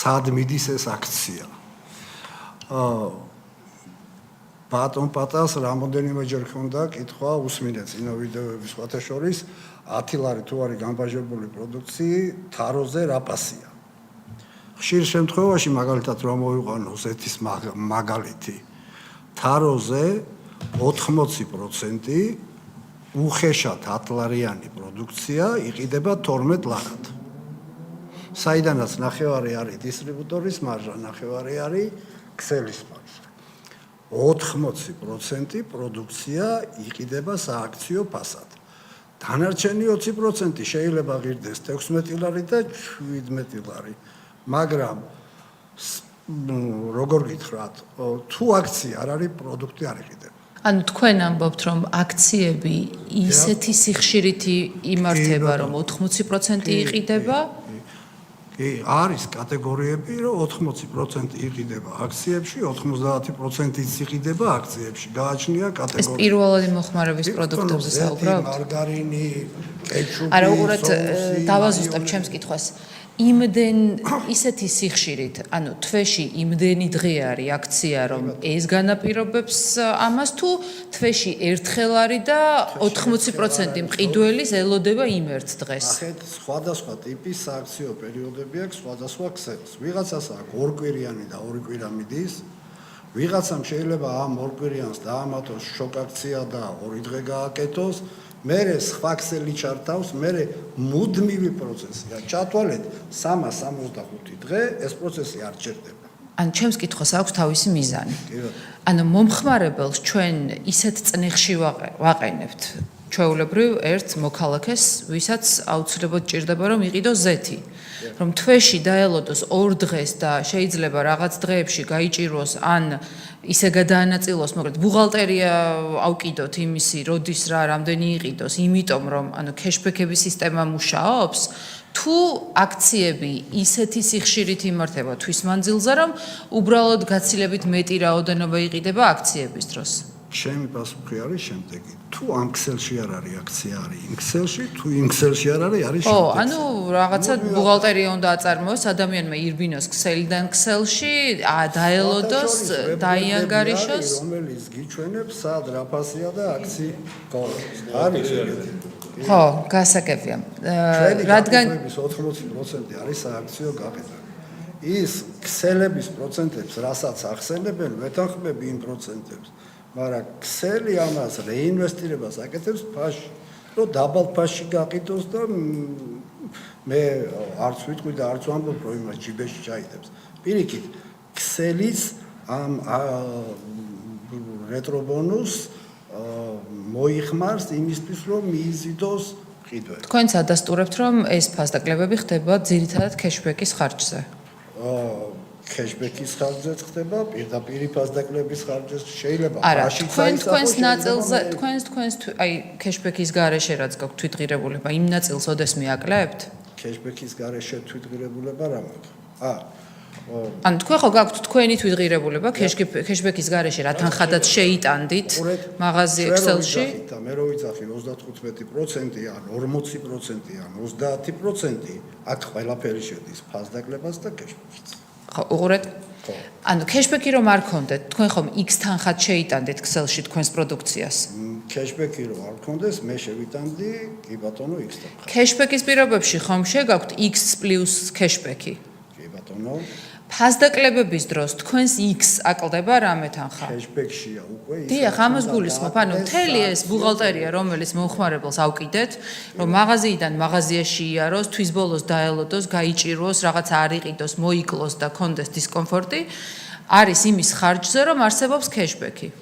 სად მიდის ეს აქცია. ბატონ პატას რამოდენიმეჯერ ჰქონდა კითხვა უსმინე წინა ვიდეოების სხვათა შორის 10 ლარი თუ არის გამბაჟებული პროდუქცია თაროზე რა პასია. ხშირ შემთხვევაში მაგალითად რომ მოვიყვანო ზეთის მაგალითი თაროზე 80% უხეშად 10 ლარიანი პროდუქცია იყიდება 12 ლარად. საიდანაც ნახევარი არის დისტრიბუტორის მარჟა, ნახევარი არის ქსელის მარჟა. 80% პროდუქცია იყიდება სააქციო ფასად. დანარჩენი 20% შეიძლება ღირდეს 16 ლარი და 17 ლარი. მაგრამ როგორ გითხრათ, თუ აქცია არ არის, პროდუქტი არ იყიდება. ანუ თქვენ ამბობთ, რომ აქციები ისეთი სიხშირით იმართება, რომ 80% იყიდება? კი, არის კატეგორიები, რომ 80% იყიდება აქციებში, 90%-იც იყიდება აქციებში. გააჩნია კატეგორია. ეს პირველადი მოხმარების პროდუქტებზე საუბრობთ? მარგარინი, კეჩუპი, არა, უყურეთ, დავაზუსტებ ჩემს კითხვას. იმდენ ისეთი სიხშირით, ანუ თვეში იმდენი დღე არის აქცია, რომ ეს განაპირობებს ამას თუ თვეში ერთხელ არის და 80% მყიდველის ელოდება იმ ერთ დღეს. ნახეთ, სხვადასხვა ტიპის სააქციო პერიოდები აქვს სხვადასხვა ქსელს. ვიღაცას აქვს ორკვირიანი და ორი კვირა მიდის. ვიღაცამ შეიძლება ამ ორ კვირიანს დაამატოს შოკ აქცია და 2 დღე გააკეთოს. მერე სხვა ქსელი ჩართავს, მერე მუდმივი პროცესია. ჩათვალეთ 365 დღე ეს პროცესი არ ჩერდება. ანუ ჩემს კითხვას აქვს თავისი მიზანი. ანუ მომხმარებელს ჩვენ ისეთ წნეხში ვაყენებთ ჩვეულებრივ ერთ მოქალაქეს, ვისაც აუცილებლად ჭირდება რომ იყიდოს ზეთი. რომ თვეში დაელოდოს 2 დღეს და შეიძლება რაღაც დღეებში გაიჭიროს ან ისე გადაანაწილოს, მოკლედ ბუღალტერია ავკიდოთ იმისი, როდის რა, რამდენი იყიდოს, იმიტომ რომ ანუ ქეშბექების სისტემა მუშაობს, თუ აქციები ისეთი სიხშირით იმართება თვის მანძილზე, რომ უბრალოდ გაცილებით მეტი რაოდენობა იყიდება აქციების დროს. ჩემი პასუხი არის შემდეგი. თუ ამ ქსელში არ არის აქცია, არის იმ ქსელში, თუ იმ ქსელში არ არის, არის შემდეგი. ანუ რაღაცა ბუღალტერია უნდა აწარმოოს ადამიანმა ირბინოს ქსელიდან ქსელში, დაელოდოს, დაიანგარიშოს, რომელიც გიჩვენებს სად რა ფასია და აქცია არის ეგეთი. ხო, გასაგებია. რადგან 80% არის სააქციო გაყიდვა. ის ქსელების პროცენტებს, რასაც ახსენებენ, ვეთანხმები იმ პროცენტებს. მაგრამ ქსელი ამას რეინვესტირებას აკეთებს ფასში, რომ დაბალ ფასში გაყიდოს და მე არც ვიტყვი და არც ვამბობ, რომ იმას ჯიბეში ჩაიდებს. პირიქით, ქსელის ამ რეტრობონუსს მოიხმარს იმისთვის, რომ მიიზიდოს ყიდვები. თქვენც ადასტურებთ, რომ ეს ფასდაკლებები ხდება ძირითადად ქეშბექის ხარჯზე. ქეშბექის ხარჯზე ხდება, პირდაპირ ფასდაკლების ხარჯზე შეიძლება ფაში თქვენს ნაწილზე, თქვენს აი ქეშბექის გარეშე რაც გაქვთ თვითღირებულება, იმ ნაწილს ოდესმე აკლებთ? ქეშბექის გარეშე თვითღირებულება რა მაქვს? ანუ თქვენ ხო გაქვთ თქვენი თვითღირებულება ქეშბექის გარეშე რა თანხადაც შეიტანდით მაღაზია Excel-ში? მე რო ვიცახი 35% ან 40% ან 30%, აქ ყველაფერი შედის ფასდაკლებას და ქეშბექიც. ხო, უყურეთ. ანუ ქეშბექი რომ არ გქონდეთ, თქვენ ხომ X თანხად შეიტანდეთ Excel-ში თქვენს პროდუქციას? ქეშბექი რომ არ გქონდეს, მე შევიტანდი, კი ბატონო, X თანხად. ქეშბექის პირობებში ხომ შეგაქვთ X + ქეშბექი? კი ბატონო. ფასდაკლებების დროს თქვენს X აკლდება რამე თანხა? ქეშბექშია უკვე ის. დიახ, ამას გულისხმობ. ანუ მთელი ეს ბუღალტერია, რომელიც მომხმარებელს ავკიდეთ, რომ მაღაზიიდან მაღაზიაში იაროს, თვის ბოლოს დაელოდოს, გაიჭიროს, რაღაც არ იყიდოს, მოიკლოს და კონდეს დისკომფორტი, არის იმის ხარჯზე, რომ არსებობს ქეშბექი.